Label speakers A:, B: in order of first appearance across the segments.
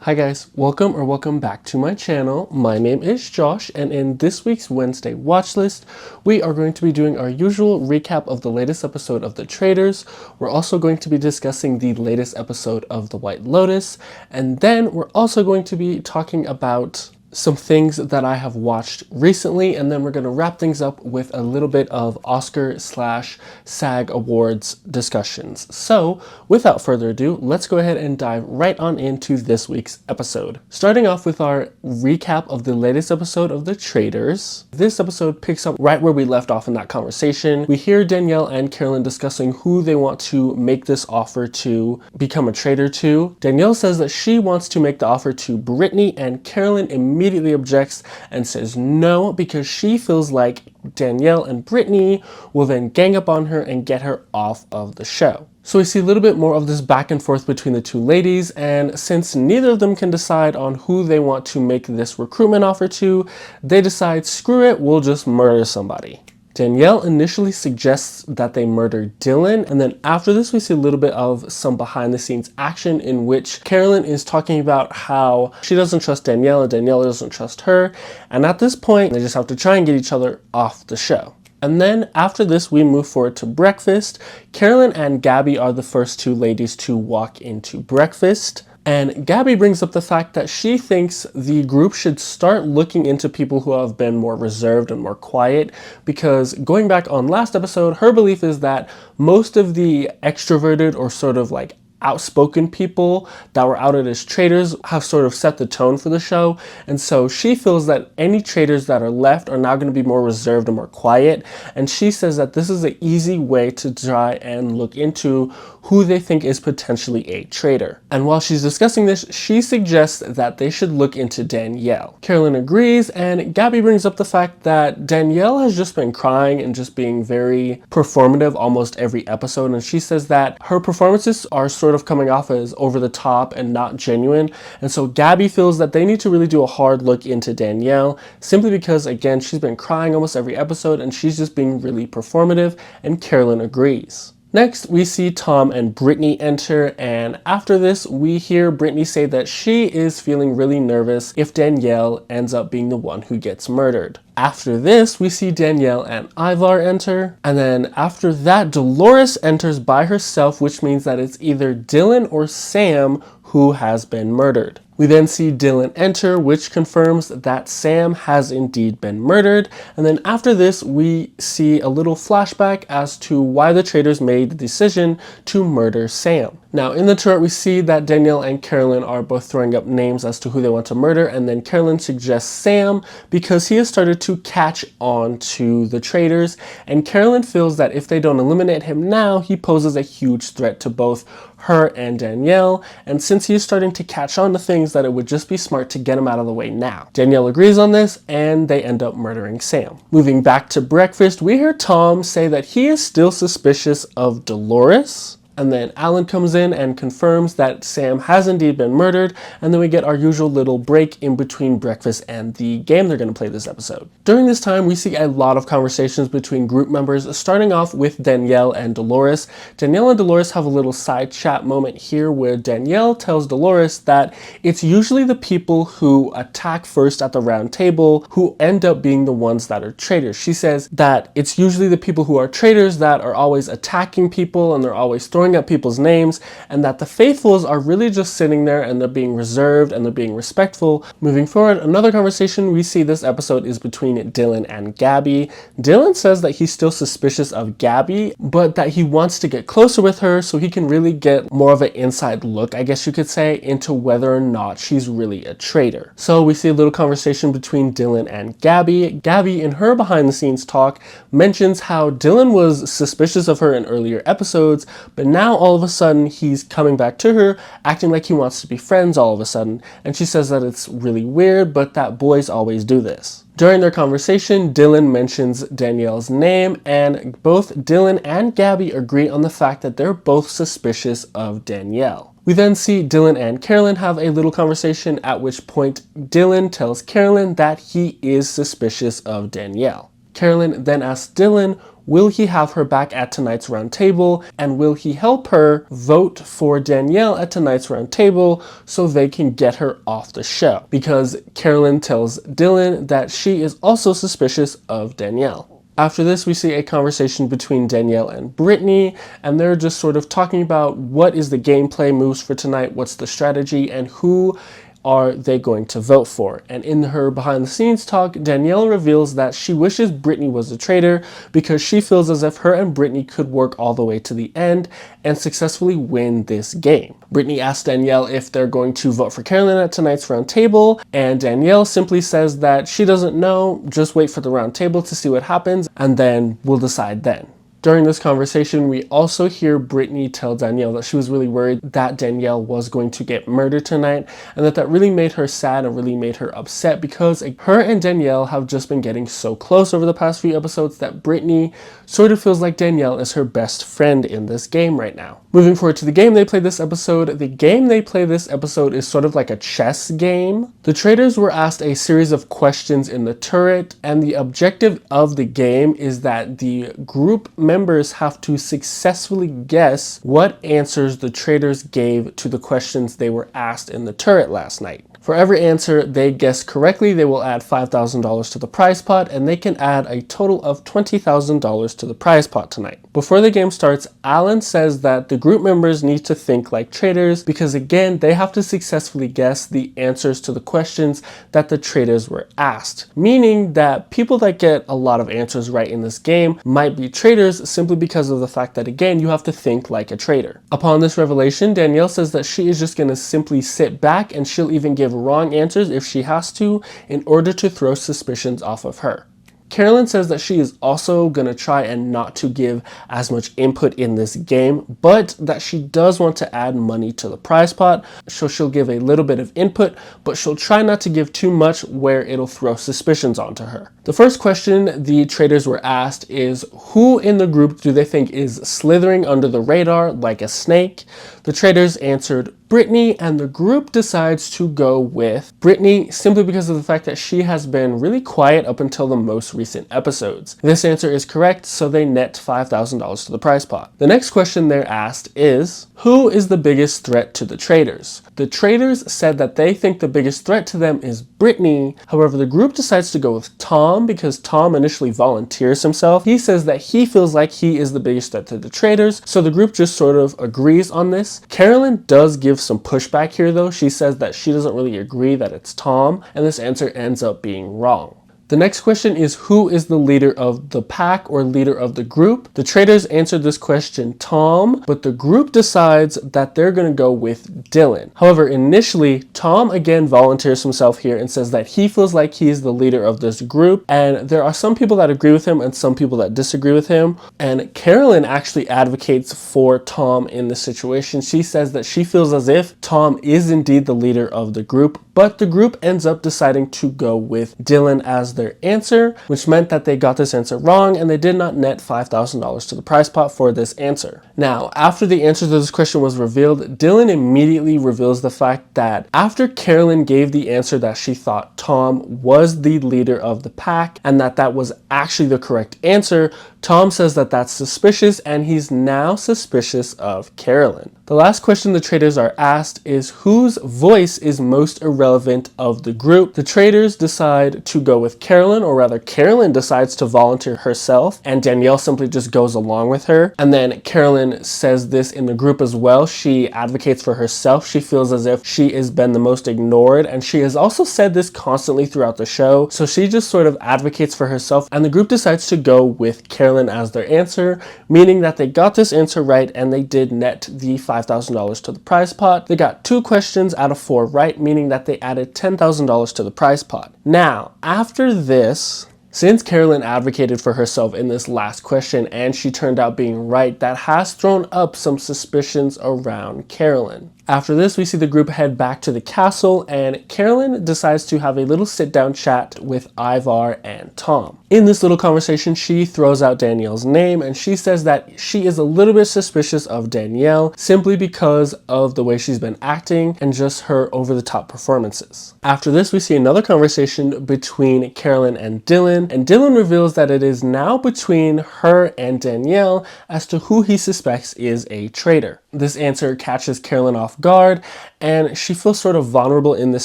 A: Hi guys, welcome back to my channel. My name is Josh, and in this week's Wednesday watch list, we are going to be doing our usual recap of the latest episode of The Traitors. We're also going to be discussing the latest episode of The White Lotus, and then we're also going to be talking about some things that I have watched recently, and then we're going to wrap things up with a little bit of Oscar/SAG Awards discussions. So without further ado, let's go ahead and dive right on into this week's episode. Starting off with our recap of the latest episode of The Traitors. This episode picks up right where we left off in that conversation. We hear Danielle and Carolyn discussing who they want to make this offer to become a traitor to. Danielle says that she wants to make the offer to Brittany, and Carolyn immediately objects and says no because she feels like Danielle and Brittany will then gang up on her and get her off of the show. So we see a little bit more of this back and forth between the two ladies, and since neither of them can decide on who they want to make this recruitment offer to, they decide, screw it, we'll just murder somebody. Danielle initially suggests that they murder Dylan, and then after this we see a little bit of some behind the scenes action in which Carolyn is talking about how she doesn't trust Danielle and Danielle doesn't trust her, and at this point they just have to try and get each other off the show. And then after this we move forward to breakfast. Carolyn and Gabby are the first two ladies to walk into breakfast. And Gabby brings up the fact that she thinks the group should start looking into people who have been more reserved and more quiet, because going back on last episode, her belief is that most of the extroverted or sort of like outspoken people that were outed as traitors have sort of set the tone for the show, and so she feels that any traitors that are left are now going to be more reserved and more quiet, and she says that this is an easy way to try and look into who they think is potentially a traitor. And while she's discussing this, she suggests that they should look into Danielle. Carolyn agrees, and Gabby brings up the fact that Danielle has just been crying and just being very performative almost every episode, and she says that her performances are sort of coming off as over the top and not genuine, and so Gabby feels that they need to really do a hard look into Danielle, simply because, again, she's been crying almost every episode and she's just being really performative, and Carolyn agrees. Next, we see Tom and Brittany enter, and after this, we hear Brittany say that she is feeling really nervous if Danielle ends up being the one who gets murdered. After this, we see Danielle and Ivar enter, and then after that, Dolores enters by herself, which means that it's either Dylan or Sam who has been murdered. We then see Dylan enter, which confirms that Sam has indeed been murdered. And then after this, we see a little flashback as to why the traitors made the decision to murder Sam. Now, in the chart, we see that Danielle and Carolyn are both throwing up names as to who they want to murder, and then Carolyn suggests Sam because he has started to catch on to the traitors, and Carolyn feels that if they don't eliminate him now, he poses a huge threat to both her and Danielle, and since he is starting to catch on to things, that it would just be smart to get him out of the way now. Danielle agrees on this, and they end up murdering Sam. Moving back to breakfast, we hear Tom say that he is still suspicious of Dolores. And then Alan comes in and confirms that Sam has indeed been murdered, and then we get our usual little break in between breakfast and the game they're going to play this episode. During this time, we see a lot of conversations between group members, starting off with Danielle and Dolores. Danielle and Dolores have a little side chat moment here where Danielle tells Dolores that it's usually the people who attack first at the round table who end up being the ones that are traitors. She says that it's usually the people who are traitors that are always attacking people and they're always throwing up people's names, and that the faithfuls are really just sitting there and they're being reserved and they're being respectful. Moving forward, another conversation we see this episode is between Dylan and Gabby. Dylan says that he's still suspicious of Gabby, but that he wants to get closer with her so he can really get more of an inside look, I guess you could say, into whether or not she's really a traitor. So we see a little conversation between Dylan and Gabby. Gabby, in her behind the scenes talk, mentions how Dylan was suspicious of her in earlier episodes, but now all of a sudden he's coming back to her, acting like he wants to be friends all of a sudden, and she says that it's really weird, but that boys always do this. During their conversation, Dylan mentions Danielle's name, and both Dylan and Gabby agree on the fact that they're both suspicious of Danielle. We then see Dylan and Carolyn have a little conversation, at which point Dylan tells Carolyn that he is suspicious of Danielle. Carolyn then asks Dylan, will he have her back at tonight's round table, and will he help her vote for Danielle at tonight's round table so they can get her off the show? Because Carolyn tells Dylan that she is also suspicious of Danielle. After this, we see a conversation between Danielle and Brittany, and they're just sort of talking about what is the gameplay moves for tonight, what's the strategy, and who are they going to vote for. And in her behind the scenes talk, Danielle reveals that she wishes Brittany was a traitor because she feels as if her and Brittany could work all the way to the end and successfully win this game. Brittany asks Danielle if they're going to vote for Carolyn at tonight's round table, and Danielle simply says that she doesn't know, just wait for the round table to see what happens, and then we'll decide then. During this conversation, we also hear Brittany tell Danielle that she was really worried that Danielle was going to get murdered tonight, and that really made her sad and really made her upset because her and Danielle have just been getting so close over the past few episodes that Brittany sort of feels like Danielle is her best friend in this game right now. Moving forward to the game they play this episode, the game they play this episode is sort of like a chess game. The Traitors were asked a series of questions in the turret, and the objective of the game is that the group members have to successfully guess what answers the Traitors gave to the questions they were asked in the turret last night. For every answer they guess correctly, they will add $5,000 to the prize pot, and they can add a total of $20,000 to the prize pot tonight. Before the game starts, Alan says that the group members need to think like traitors because, again, they have to successfully guess the answers to the questions that the Traitors were asked, meaning that people that get a lot of answers right in this game might be traitors simply because of the fact that, again, you have to think like a traitor. Upon this revelation, Danielle says that she is just going to simply sit back, and she'll even give wrong answers if she has to in order to throw suspicions off of her. Carolyn says that she is also going to try and not to give as much input in this game, but that she does want to add money to the prize pot, so she'll give a little bit of input, but she'll try not to give too much where it'll throw suspicions onto her. The first question the Traitors were asked is, who in the group do they think is slithering under the radar like a snake? The Traitors answered Brittany, and the group decides to go with Brittany simply because of the fact that she has been really quiet up until the most recent episodes. This answer is correct, so they net $5,000 to the prize pot. The next question they're asked is, who is the biggest threat to the Traitors? The Traitors said that they think the biggest threat to them is Brittany. However, the group decides to go with Tom because Tom initially volunteers himself. He says that he feels like he is the biggest threat to the Traitors, so the group just sort of agrees on this. Carolyn does give some pushback here though. She says that she doesn't really agree that it's Tom, and this answer ends up being wrong. The next question is, who is the leader of the pack or leader of the group? The Traitors answered this question Tom, but the group decides that they're going to go with Dylan. However, initially, Tom again volunteers himself here and says that he feels like he's the leader of this group, and there are some people that agree with him and some people that disagree with him. And Carolyn actually advocates for Tom in this situation. She says that she feels as if Tom is indeed the leader of the group, but the group ends up deciding to go with Dylan as their answer, which meant that they got this answer wrong and they did not net $5,000 to the prize pot for this answer. Now, after the answer to this question was revealed, Dylan immediately reveals the fact that after Carolyn gave the answer that she thought Tom was the leader of the pack and that that was actually the correct answer, Tom says that that's suspicious, and he's now suspicious of Carolyn. The last question the Traitors are asked is, whose voice is most irrelevant of the group? The Traitors decide to go with Carolyn, or rather Carolyn decides to volunteer herself, and Danielle simply just goes along with her. And then Carolyn says this in the group as well. She advocates for herself. She feels as if she has been the most ignored, and she has also said this constantly throughout the show. So she just sort of advocates for herself, and the group decides to go with Carolyn as their answer, meaning that they got this answer right and they did net the $5,000 to the prize pot. They got 2 questions out of 4 right, meaning that they added $10,000 to the prize pot. Now, after this, since Carolyn advocated for herself in this last question and she turned out being right, that has thrown up some suspicions around Carolyn. After this, we see the group head back to the castle, and Carolyn decides to have a little sit-down chat with Ivar and Tom. In this little conversation, she throws out Danielle's name, and she says that she is a little bit suspicious of Danielle simply because of the way she's been acting and just her over-the-top performances. After this, we see another conversation between Carolyn and Dylan reveals that it is now between her and Danielle as to who he suspects is a traitor. This answer catches Carolyn off guard, and she feels sort of vulnerable in this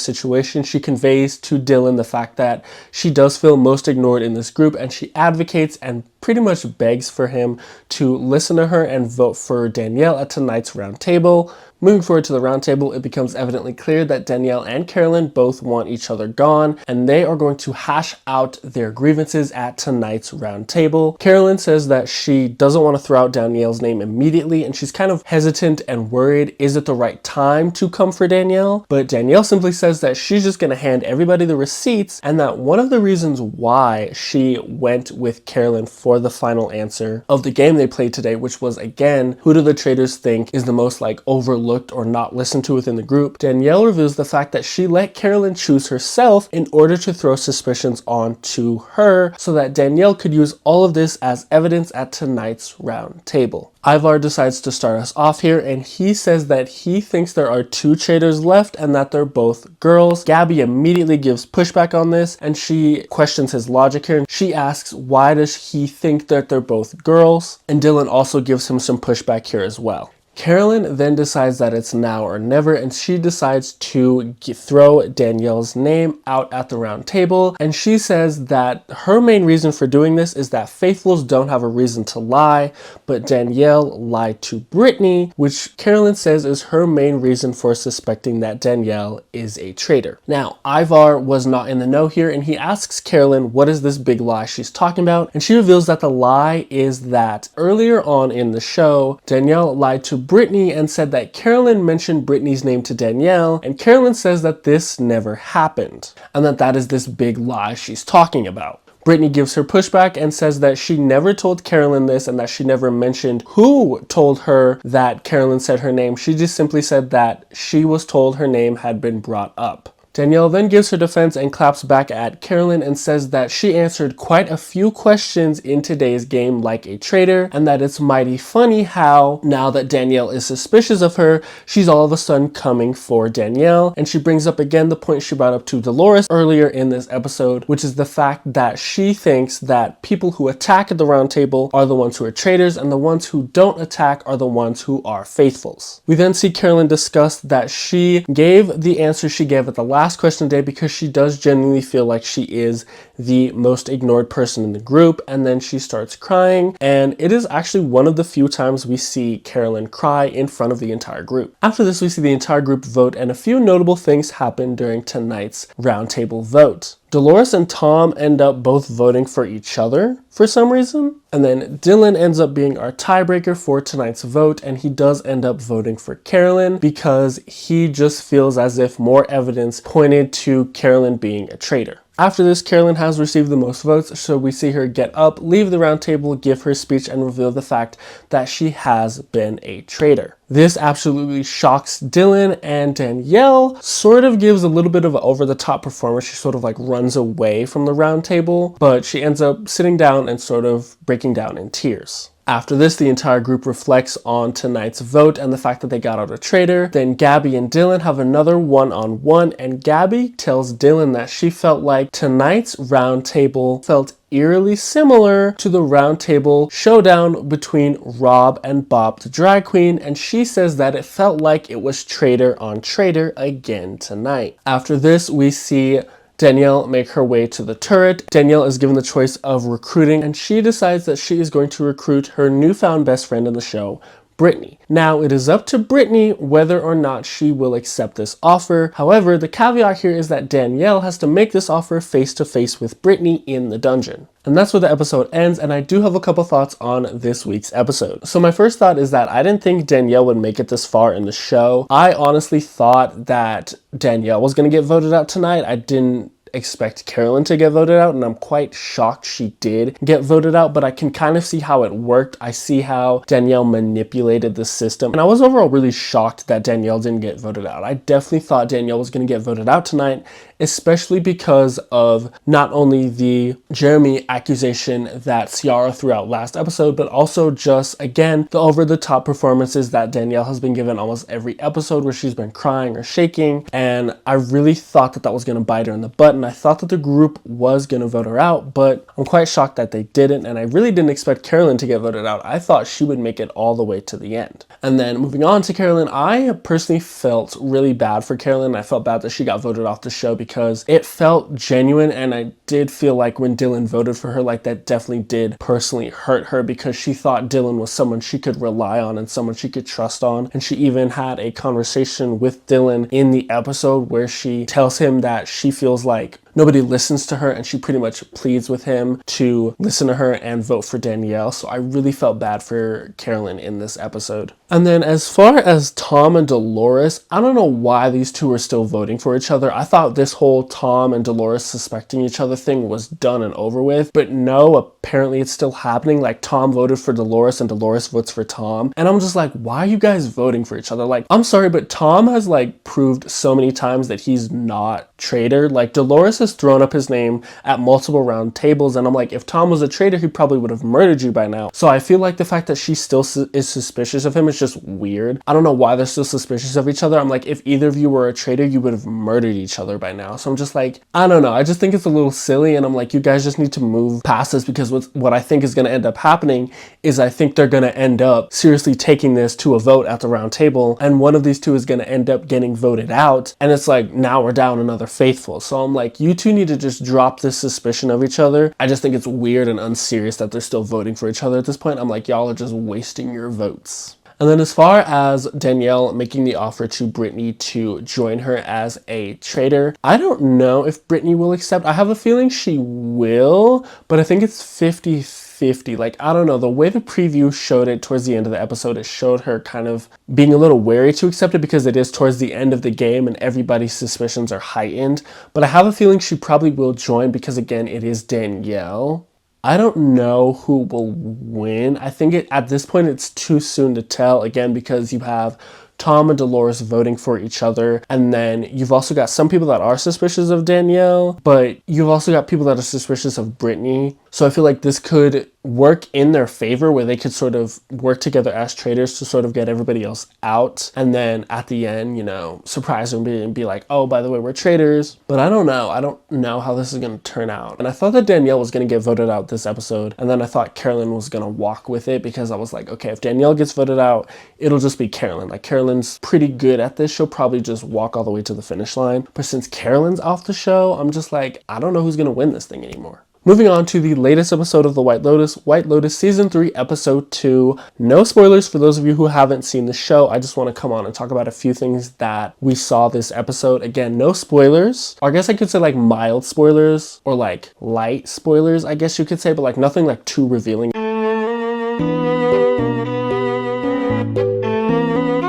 A: situation. She conveys to Dylan the fact that she does feel most ignored in this group, and she advocates and pretty much begs for him to listen to her and vote for Danielle at tonight's round table. Moving forward to the round table, it becomes evidently clear that Danielle and Carolyn both want each other gone, and they are going to hash out their grievances at tonight's round table. Carolyn says that she doesn't want to throw out Danielle's name immediately, and she's kind of hesitant and worried, is it the right time to come for Danielle? But Danielle simply says that she's just going to hand everybody the receipts, and that one of the reasons why she went with Carolyn for the final answer of the game they played today, which was, again, who do the traitors think is the most overlooked or not listened to within the group, Danielle reveals the fact that she let Carolyn choose herself in order to throw suspicions onto her so that Danielle could use all of this as evidence at tonight's round table. Ivar decides to start us off here, and he says that he thinks there are 2 traitors left and that they're both girls. Gabby immediately gives pushback on this, and she questions his logic here. She asks, why does he think that they're both girls? And Dylan also gives him some pushback here as well. Carolyn then decides that it's now or never, and she decides to throw Danielle's name out at the round table, and she says that her main reason for doing this is that faithfuls don't have a reason to lie, but Danielle lied to Brittany, which Carolyn says is her main reason for suspecting that Danielle is a traitor. Now, Ivar was not in the know here, and he asks Carolyn what is this big lie she's talking about, and she reveals that the lie is that earlier on in the show, Danielle lied to Brittany and said that Carolyn mentioned Brittany's name to Danielle, and Carolyn says that this never happened, and that is this big lie she's talking about. Brittany gives her pushback and says that she never told Carolyn this and that she never mentioned who told her that Carolyn said her name. She just simply said that she was told her name had been brought up. Danielle then gives her defense and claps back at Carolyn and says that she answered quite a few questions in today's game like a traitor, and that it's mighty funny how, now that Danielle is suspicious of her, she's all of a sudden coming for Danielle. And she brings up again the point she brought up to Dolores earlier in this episode, which is the fact that she thinks that people who attack at the round table are the ones who are traitors, and the ones who don't attack are the ones who are faithfuls. We then see Carolyn discuss that she gave the answer she gave at the last question today because she does genuinely feel like she is the most ignored person in the group, and then she starts crying, and it is actually one of the few times we see Carolyn cry in front of the entire group. After this, we see the entire group vote, and a few notable things happen during tonight's roundtable vote. Dolores and Tom end up both voting for each other for some reason. And then Dylan ends up being our tiebreaker for tonight's vote, and he does end up voting for Carolyn because he just feels as if more evidence pointed to Carolyn being a traitor. After this, Carolyn has received the most votes, so we see her get up, leave the round table, give her speech, and reveal the fact that she has been a traitor. This absolutely shocks Dylan, and Danielle sort of gives a little bit of an over-the-top performance. She sort of runs away from the round table, but she ends up sitting down and sort of breaking down in tears. After this, the entire group reflects on tonight's vote and the fact that they got out a traitor. Then Gabby and Dylan have another one-on-one, and Gabby tells Dylan that she felt like tonight's round table felt eerily similar to the round table showdown between Rob and Bob the drag queen, and she says that it felt like it was traitor on traitor again tonight. After this, we see Danielle make her way to the turret. Danielle is given the choice of recruiting, and she decides that she is going to recruit her newfound best friend in the show, Brittany. Now, it is up to Brittany whether or not she will accept this offer. However, the caveat here is that Danielle has to make this offer face to face with Brittany in the dungeon. And that's where the episode ends, and I do have a couple thoughts on this week's episode. So my first thought is that I didn't think Danielle would make it this far in the show. I honestly thought that Danielle was going to get voted out tonight. I didn't expect Carolyn to get voted out, and I'm quite shocked she did get voted out, but I can kind of see how it worked. I see how Danielle manipulated the system, and I was overall really shocked that Danielle didn't get voted out. I definitely thought Danielle was going to get voted out tonight, especially because of not only the Jeremy accusation that Ciara threw out last episode, but also just, again, the over-the-top performances that Danielle has been given almost every episode, where she's been crying or shaking, and I really thought that that was going to bite her in the butt, and I thought that the group was going to vote her out, but I'm quite shocked that they didn't, and I really didn't expect Carolyn to get voted out. I thought she would make it all the way to the end. And then moving on to Carolyn, I personally felt really bad for Carolyn. I felt bad that she got voted off the show because it felt genuine, and I did feel like when Dylan voted for her, like that definitely did personally hurt her, because she thought Dylan was someone she could rely on and someone she could trust on. And she even had a conversation with Dylan in the episode where she tells him that she feels like nobody listens to her, and she pretty much pleads with him to listen to her and vote for Danielle. So I really felt bad for Carolyn in this episode. And then as far as Tom and Dolores, I don't know why these two are still voting for each other. I thought this whole Tom and Dolores suspecting each other thing was done and over with, but no, apparently it's still happening. Like, Tom voted for Dolores and Dolores votes for Tom, and I'm just like, why are you guys voting for each other? Like, I'm sorry, but Tom has like proved so many times that he's not traitor. Like, Dolores has thrown up his name at multiple round tables, and I'm like, if Tom was a traitor, he probably would have murdered you by now. So I feel like the fact that she still is suspicious of him is just weird. I don't know why they're still suspicious of each other. I'm like, if either of you were a traitor, you would have murdered each other by now. So I'm just like, I don't know. I just think it's a little silly, and I'm like, you guys just need to move past this, because what I think is going to end up happening is I think they're going to end up seriously taking this to a vote at the round table, and one of these two is going to end up getting voted out, and it's like, now we're down another faithful. So I'm like, you two need to just drop this suspicion of each other. I just think it's weird and unserious that they're still voting for each other at this point. I'm like, y'all are just wasting your votes. And then as far as Danielle making the offer to Brittany to join her as a traitor, I don't know if Brittany will accept. I have a feeling she will, but I think it's 50-50. Like, I don't know, the way the preview showed it towards the end of the episode, it showed her kind of being a little wary to accept it, because it is towards the end of the game and everybody's suspicions are heightened. But I have a feeling she probably will join, because again, it is Danielle. I don't know who will win. I think at this point it's too soon to tell, again, because you have Tom and Dolores voting for each other, and then you've also got some people that are suspicious of Danielle, but you've also got people that are suspicious of Brittany. So I feel like this could work in their favor, where they could sort of work together as traitors to sort of get everybody else out, and then at the end, you know, surprise them and be like, oh, by the way, we're traitors. But I don't know how this is going to turn out. And I thought that Danielle was going to get voted out this episode, and then I thought Carolyn was going to walk with it, because I was like, okay, if Danielle gets voted out, it'll just be Carolyn. Like, Carolyn's pretty good at this. She'll probably just walk all the way to the finish line. But since Carolyn's off the show, I'm just like, I don't know who's going to win this thing anymore. Moving on to the latest episode of The White Lotus Season 3, Episode 2. No spoilers for those of you who haven't seen the show. I just want to come on and talk about a few things that we saw this episode. Again, no spoilers. Or I guess I could say like mild spoilers, or like light spoilers, I guess you could say, but like nothing like too revealing.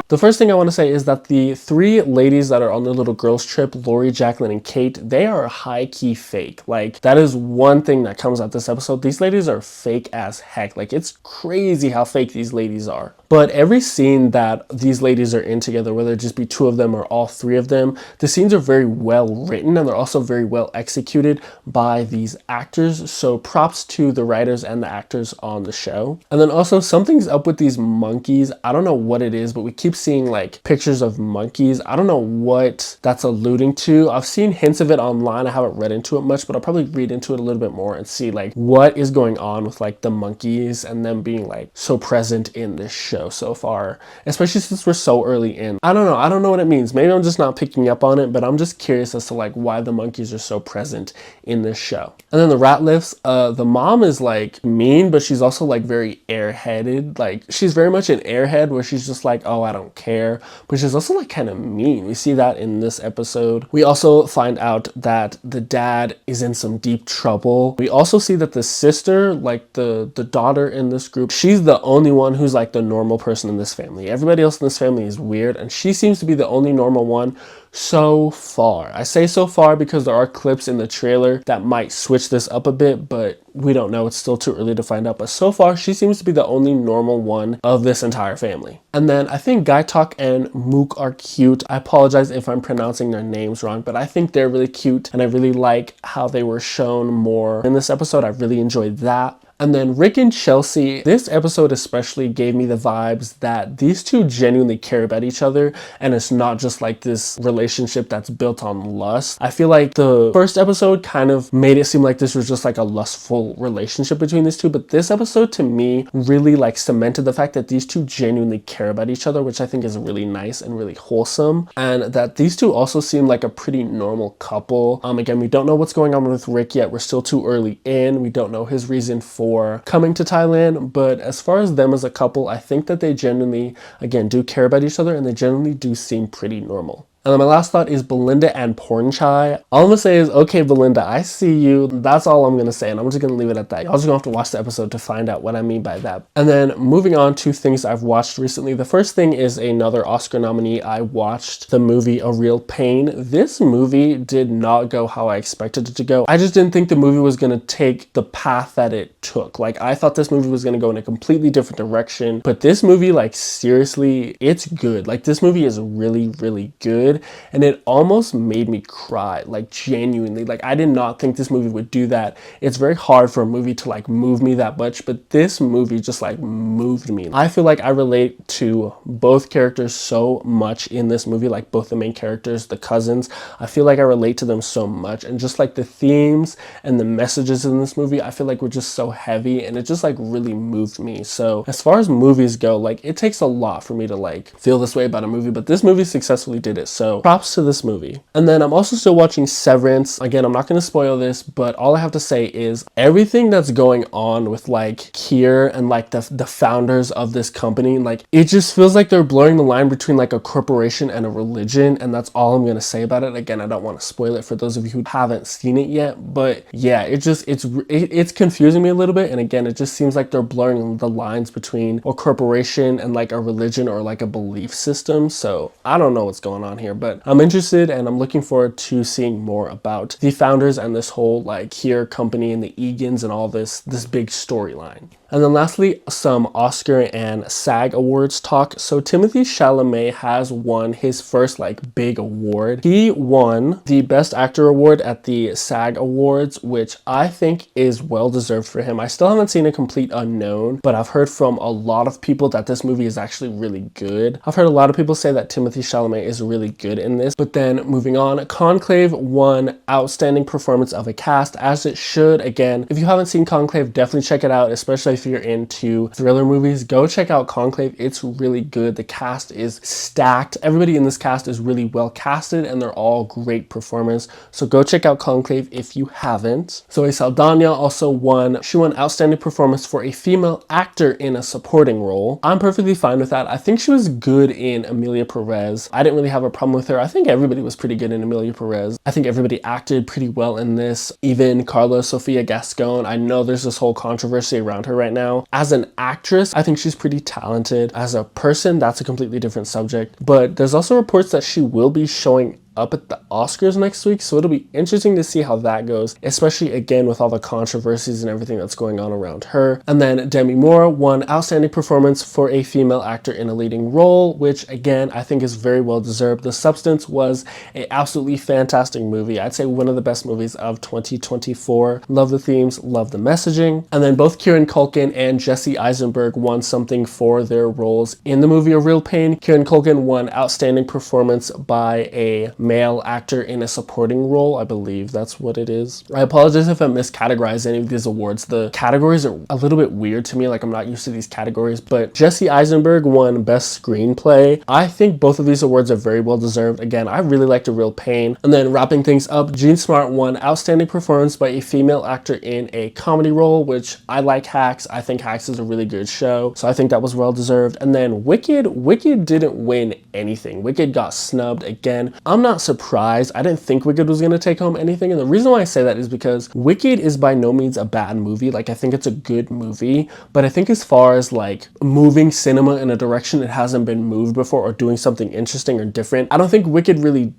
A: The first thing I want to say is that the three ladies that are on the little girls trip, Lori, Jacqueline, and Kate, they are high-key fake. Like, that is one thing that comes out this episode. These ladies are fake as heck. Like, it's crazy how fake these ladies are. But every scene that these ladies are in together, whether it just be two of them or all three of them, the scenes are very well written, and they're also very well executed by these actors. So props to the writers and the actors on the show. And then also, something's up with these monkeys. I don't know what it is, but we keep seeing like pictures of monkeys. I don't know what that's alluding to. I've seen hints of it online. I haven't read into it much, but I'll probably read into it a little bit more and see like what is going on with like the monkeys and them being like so present in this show so far, especially since we're so early in. I don't know what it means. Maybe I'm just not picking up on it, but I'm just curious as to like why the monkeys are so present in this show. And then the rat lifts, the mom is like mean, but she's also like very airheaded. Like, she's very much an airhead where she's just like, oh, I don't care, but she's also like kind of mean. We see that in this episode. We also find out that the dad is in some deep trouble. We also see that the sister, like the daughter in this group, she's the only one who's like the normal person in this family. Everybody else in this family is weird, and she seems to be the only normal one. so far. I say so far because there are clips in the trailer that might switch this up a bit, but we don't know. It's still too early to find out. But so far, she seems to be the only normal one of this entire family. And then I think Gaitok and Mook are cute. I apologize if I'm pronouncing their names wrong, but I think they're really cute, and I really like how they were shown more in this episode. I really enjoyed that. And then Rick and Chelsea, this episode especially gave me the vibes that these two genuinely care about each other, and it's not just like this relationship that's built on lust. I feel like the first episode kind of made it seem like this was just like a lustful relationship between these two, but this episode to me really like cemented the fact that these two genuinely care about each other, which I think is really nice and really wholesome, and that these two also seem like a pretty normal couple. Again, we don't know what's going on with Rick yet. We're still too early in. We don't know his reason for coming to Thailand, but as far as them as a couple, I think that they genuinely, again, do care about each other, and they generally do seem pretty normal. And then my last thought is Belinda and Pornchai. All I'm gonna say is, okay, Belinda, I see you. That's all I'm gonna say, and I'm just gonna leave it at that. Y'all just gonna have to watch the episode to find out what I mean by that. And then moving on to things I've watched recently. The first thing is another Oscar nominee. I watched the movie A Real Pain. This movie did not go how I expected it to go. I just didn't think the movie was gonna take the path that it took. Like, I thought this movie was gonna go in a completely different direction, but this movie, like, seriously, it's good. Like, this movie is really, really good. And it almost made me cry, like genuinely. Like, I did not think this movie would do that. It's very hard for a movie to like move me that much, but this movie just like moved me. I feel like I relate to both characters so much in this movie, like both the main characters, the cousins. I feel like I relate to them so much, and just like the themes and the messages in this movie, I feel like were just so heavy, and it just like really moved me. So as far as movies go, like it takes a lot for me to like feel this way about a movie, but this movie successfully did it. So props to this movie. And then I'm also still watching Severance. Again, I'm not going to spoil this, but all I have to say is everything that's going on with like Keir and like the founders of this company, like it just feels like they're blurring the line between like a corporation and a religion, and that's all I'm going to say about it. Again, I don't want to spoil it for those of you who haven't seen it yet, but yeah, it's confusing me a little bit. And again, it just seems like they're blurring the lines between a corporation and like a religion or like a belief system. So I don't know what's going on here, but I'm interested, and I'm looking forward to seeing more about the founders and this whole like Keir company and the Egan's and all this big storyline. And then lastly, some Oscar and SAG awards talk. So Timothée Chalamet has won his first like big award. He won the Best Actor award at the SAG Awards, which I think is well deserved for him. I still haven't seen A Complete Unknown, but I've heard from a lot of people that this movie is actually really good. I've heard a lot of people say that Timothée Chalamet is really good in this. But then moving on, Conclave won Outstanding Performance of a Cast, as it should. Again, if you haven't seen Conclave, definitely check it out, especially if you're into thriller movies. Go check out Conclave. It's really good. The cast is stacked. Everybody in this cast is really well casted, and they're all great performers. So go check out Conclave if you haven't. Zoe Saldana also won. She won Outstanding Performance for a Female Actor in a Supporting Role. I'm perfectly fine with that. I think she was good in Emilia Perez. I didn't really have a problem with her. I think everybody was pretty good in Emilia Perez. I think everybody acted pretty well in this. Even Carla Sofia Gascon. I know there's this whole controversy around her right now. As an actress, I think she's pretty talented. As a person, that's a completely different subject. But there's also reports that she will be showing up at the Oscars next week, so it'll be interesting to see how that goes, especially again with all the controversies and everything that's going on around her. And then Demi Moore won Outstanding Performance for a Female Actor in a Leading Role, which again I think is very well deserved. The Substance was an absolutely fantastic movie. I'd say one of the best movies of 2024. Love the themes, love the messaging. And then both Kieran Culkin and Jesse Eisenberg won something for their roles in the movie A Real Pain. Kieran Culkin won Outstanding Performance by a Male Actor in a Supporting Role. I believe that's what it is. I apologize if I miscategorize any of these awards. The categories are a little bit weird to me, like I'm not used to these categories, but Jesse Eisenberg won Best Screenplay. I think both of these awards are very well deserved. Again, I really liked A Real Pain. And then wrapping things up, Jean Smart won Outstanding Performance by a Female Actor in a Comedy Role, which I like Hacks. I think Hacks is a really good show, so I think that was well deserved. And then Wicked didn't win anything. Wicked got snubbed again. I'm not surprised. I didn't think Wicked was going to take home anything, and the reason why I say that is because Wicked is by no means a bad movie. Like, I think it's a good movie, but I think as far as like moving cinema in a direction it hasn't been moved before or doing something interesting or different, I don't think Wicked really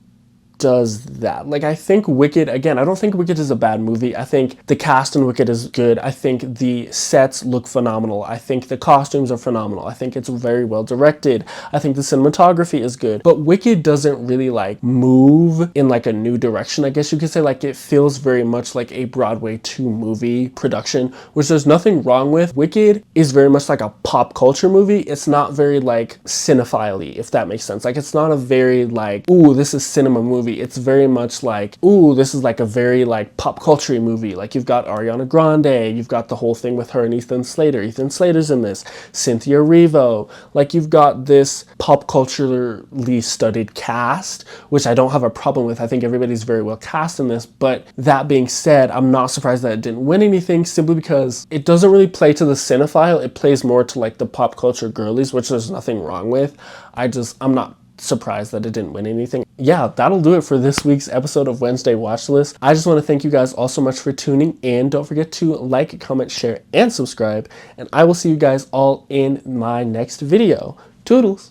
A: does that. Like, I think Wicked, again, I don't think Wicked is a bad movie. I think the cast in Wicked is good. I think the sets look phenomenal. I think the costumes are phenomenal. I think it's very well directed. I think the cinematography is good. But Wicked doesn't really like move in like a new direction, I guess you could say. Like, it feels very much like a Broadway 2 movie production, which there's nothing wrong with. Wicked is very much like a pop culture movie. It's not very like cinephile-y, if that makes sense. Like, it's not a very like, ooh, this is cinema movie. It's very much like, ooh, this is like a very like pop culture movie. Like, you've got Ariana Grande, you've got the whole thing with her and Ethan Slater. Ethan Slater's in this. Cynthia Erivo. Like, you've got this pop culturally studied cast, which I don't have a problem with. I think everybody's very well cast in this. But that being said, I'm not surprised that it didn't win anything, simply because it doesn't really play to the cinephile. It plays more to like the pop culture girlies, which there's nothing wrong with. I'm not surprised that it didn't win anything. Yeah, that'll do it for this week's episode of Wednesday Watchlist. I just want to thank you guys all so much for tuning in. Don't forget to like, comment, share, and subscribe. And I will see you guys all in my next video. Toodles!